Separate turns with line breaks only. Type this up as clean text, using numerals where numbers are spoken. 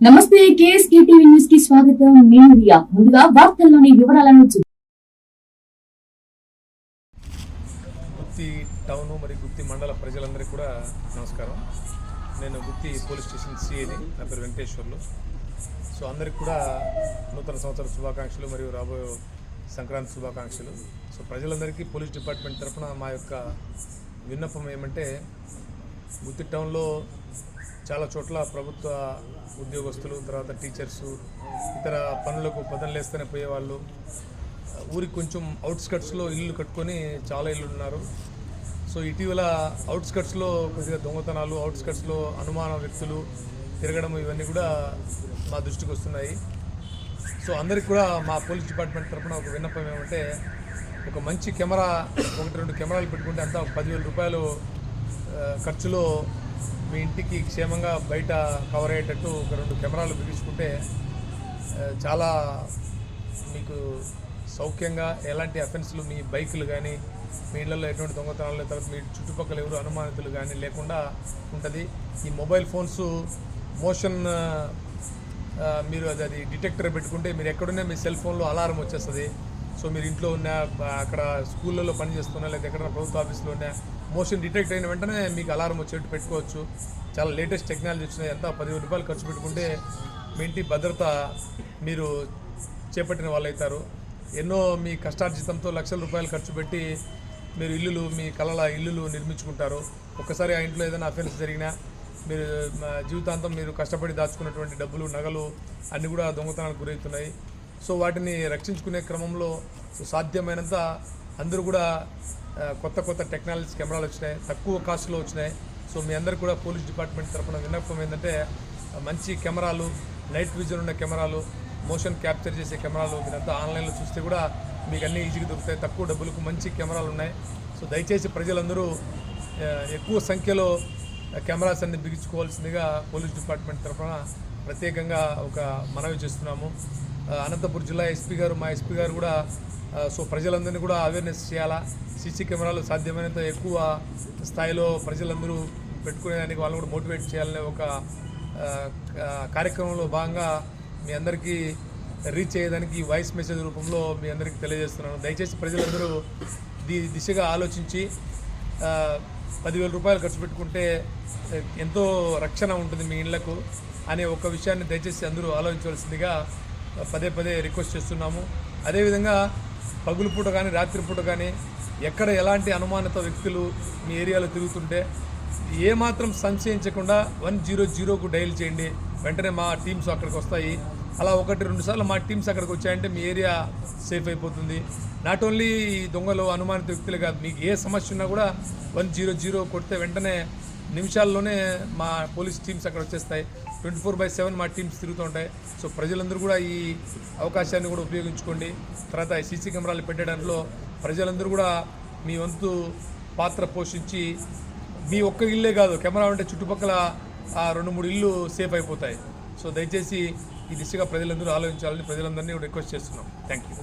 నమస్తే KSK TV news కి స్వాగతం. నేను రియా. ముందుగా వార్తల్లోని వివరాలను
గుత్తి టౌన్ మరియు గుత్తి మండల ప్రజలందరికీ కూడా నమస్కారం. నేను గుత్తి పోలీస్ స్టేషన్ సిఐని, నా పేరు వెంకటేశ్వర్లు. సో అందరికి కూడా నూతన సంవత్సర శుభాకాంక్షలు మరియు రాబోయే సంక్రాంతి శుభాకాంక్షలు. సో ప్రజలందరికీ పోలీస్ డిపార్ట్మెంట్ తరఫున మా యొక్క విన్నపం ఏమంటే, గుత్తి టౌన్లో చాలా చోట్ల ప్రభుత్వ ఉద్యోగస్తులు, తర్వాత టీచర్సు, ఇతర పనులకు పొదనలేస్తూనే పోయేవాళ్ళు, ఊరికి కొంచెం అవుట్స్కట్స్లో ఇల్లు కట్టుకొని చాలా ఇల్లు ఉన్నారు. సో ఇటీవల అవుట్స్కట్స్లో కొద్దిగా దొంగతనాలు, అవుట్స్కట్స్లో అనుమాన వ్యక్తులు తిరగడం, ఇవన్నీ కూడా మా దృష్టికి వస్తున్నాయి. సో అందరికి కూడా మా పోలీస్ డిపార్ట్మెంట్ తరఫున ఒక విన్నపం ఏమంటే, ఒక మంచి కెమెరా, 1-2 కెమెరాలు పెట్టుకుంటే అంతా 10,000 రూపాయలు ఖర్చులో మీ ఇంటికి క్షేమంగా బయట కవర్ అయ్యేటట్టు ఒక 2 కెమెరాలు బిగించుకుంటే చాలా మీకు సౌఖ్యంగా, ఎలాంటి అఫెన్స్లు మీ బైకులు కానీ, మీ ఇళ్లలో ఎటువంటి దొంగతనాలు, తర్వాత మీ చుట్టుపక్కల ఎవరు అనుమానితులు కానీ లేకుండా ఉంటుంది. ఈ మొబైల్ ఫోన్స్ మోషన్ మీరు అది డిటెక్టర్ పెట్టుకుంటే మీరు ఎక్కడున్నా మీ సెల్ ఫోన్లో అలారం వచ్చేస్తుంది. సో మీరు ఇంట్లో ఉన్న, అక్కడ స్కూళ్ళలో పనిచేస్తున్నా, లేదా ఎక్కడైనా ప్రభుత్వ ఆఫీస్లో ఉన్న, మోషన్ డిటెక్ట్ అయిన వెంటనే మీకు అలారం వచ్చేట్టు పెట్టుకోవచ్చు. చాలా లేటెస్ట్ టెక్నాలజీ వచ్చినాయి. ఎంత 10,000 రూపాయలు ఖర్చు పెట్టుకుంటే మీ ఇంటి భద్రత మీరు చేపట్టిన వాళ్ళు అవుతారు. ఎన్నో మీ కష్టార్జితంతో లక్షల రూపాయలు ఖర్చు పెట్టి మీరు ఇల్లులు, మీ కళల ఇల్లులు నిర్మించుకుంటారు. ఒక్కసారి ఆ ఇంట్లో ఏదైనా అఫెన్స్ జరిగినా మీరు జీవితాంతం మీరు కష్టపడి దాచుకున్నటువంటి డబ్బులు, నగలు అన్నీ కూడా దొంగతనాలకు గురవుతున్నాయి. సో వాటిని రక్షించుకునే క్రమంలో సాధ్యమైనంత అందరూ కూడా కొత్త టెక్నాలజీ కెమెరాలు వచ్చినాయి, తక్కువ కాస్ట్లో వచ్చినాయి. సో మీ అందరు కూడా పోలీస్ డిపార్ట్మెంట్ తరఫున విన్నపం ఏంటంటే, మంచి కెమెరాలు, నైట్ విజన్ ఉన్న కెమెరాలు, మోషన్ క్యాప్చర్ చేసే కెమెరాలు మీరంతా ఆన్లైన్లో చూస్తే కూడా మీకు అన్నీ ఈజీగా దొరుకుతాయి. తక్కువ డబ్బులకు మంచి కెమెరాలు ఉన్నాయి. సో దయచేసి ప్రజలందరూ ఎక్కువ సంఖ్యలో కెమెరాస్ అన్ని బిగించుకోవాల్సిందిగా పోలీస్ డిపార్ట్మెంట్ తరఫున ప్రత్యేకంగా ఒక మనవి చేస్తున్నాము. అనంతపురం జిల్లా ఎస్పీ గారు, మా ఎస్పీ గారు కూడా సో ప్రజలందరినీ కూడా అవేర్నెస్ చేయాలా. సీసీ కెమెరాలు సాధ్యమైనంత ఎక్కువ స్థాయిలో ప్రజలందరూ పెట్టుకునేదానికి వాళ్ళు కూడా మోటివేట్ చేయాలనే ఒక కార్యక్రమంలో భాగంగా మీ అందరికీ రీచ్ అయ్యేదానికి వాయిస్ మెసేజ్ రూపంలో మీ అందరికీ తెలియజేస్తున్నాను. దయచేసి ప్రజలందరూ దిశగా ఆలోచించి 10,000 రూపాయలు ఖర్చు పెట్టుకుంటే ఎంతో రక్షణ ఉంటుంది మీ ఇళ్లకు అనే ఒక విషయాన్ని దయచేసి అందరూ ఆలోచించవలసిందిగా పదే రిక్వెస్ట్ చేస్తున్నాము. అదేవిధంగా పగులుపూట కానీ, రాత్రిపూట కానీ ఎక్కడ ఎలాంటి అనుమానిత వ్యక్తులు మీ ఏరియాలో తిరుగుతుంటే ఏమాత్రం సంశయించకుండా 100కు డయల్ చేయండి. వెంటనే మా టీమ్స్ అక్కడికి వస్తాయి. అలా 1-2 సార్లు మా టీమ్స్ అక్కడికి వచ్చాయంటే మీ ఏరియా సేఫ్ అయిపోతుంది. నాట్ ఓన్లీ ఈ దొంగలు, అనుమానిత వ్యక్తులు కాదు, మీకు ఏ సమస్య ఉన్నా కూడా 100 కొడితే వెంటనే నిమిషాల్లోనే మా పోలీస్ టీమ్స్ అక్కడ వచ్చేస్తాయి. 24/7 మా టీమ్స్ తిరుగుతూ ఉంటాయి. సో ప్రజలందరూ కూడా ఈ అవకాశాన్ని కూడా ఉపయోగించుకోండి. తర్వాత సీసీ కెమెరాలు పెట్టడంలో ప్రజలందరూ కూడా మీ వంతు పాత్ర పోషించి, మీ ఒక్క ఇల్లే కాదు, కెమెరా ఉంటే చుట్టుపక్కల 2-3 ఇళ్ళు సేఫ్ అయిపోతాయి. సో దయచేసి ఈ దిశగా ప్రజలందరూ ఆలోచించాలని ప్రజలందరినీ రిక్వెస్ట్ చేస్తున్నాం. Thank you.